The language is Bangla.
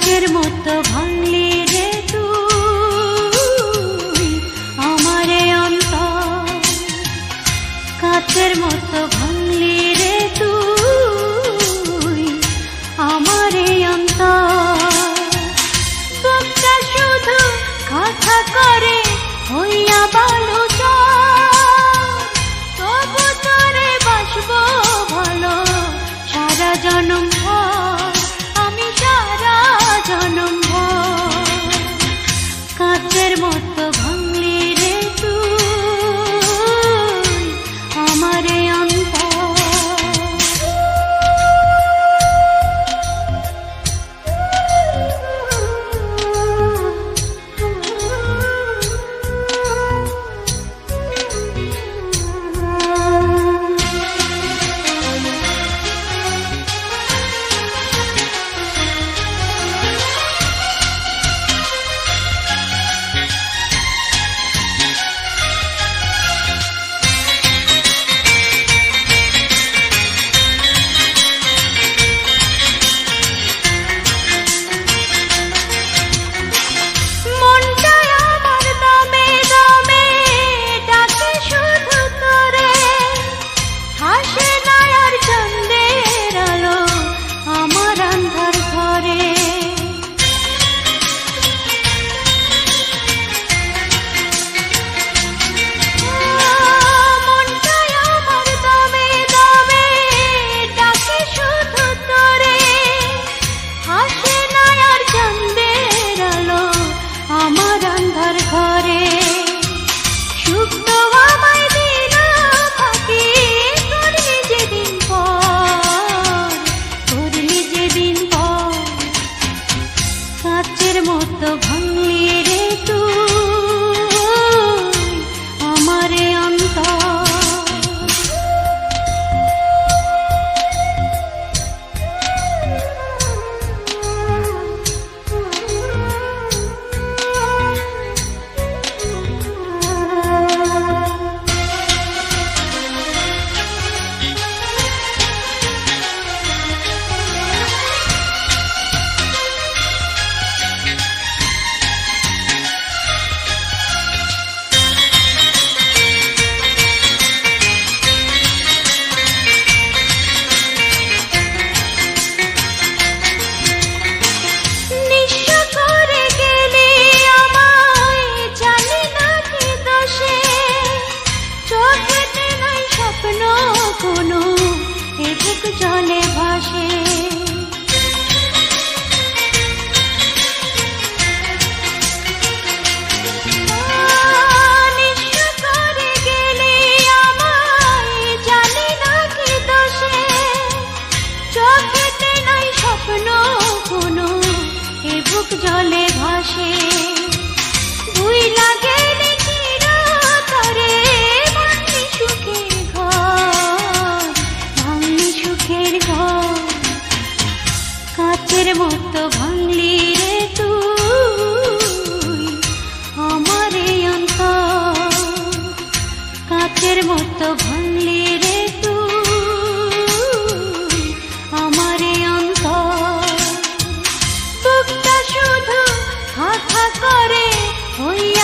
কাচের মতো ভাঙলি রে তুই আমারে অন্তর, কাচের মতো ভাঙলি রে তুই আমারে অন্তর। বুকটা শুধু কথা করে হইয়া বালু তবু তোরে বাসবো ভালো সারা জনম ভর, আমি সারা জনম ভর। কাচের মতো ভাঙলি রে তুই আমারে অন্তর। কাচের মতো ভাঙলি রে তুই আমারে অন্তর। জলে ভাসে নিঃস্ব করে গেলে আমায়, জানি না কি দোষে চোখেতে নাই স্বপ্ন কোনো, এ বুক জলে ভাসে। দুই লাগে কাচের মতো ভাঙলি রে তুই আমারে অন্তর, কাচের মতো ভাঙলি রে তুই আমারে অন্তর। বুকটা শুধু কথা করে হইয়া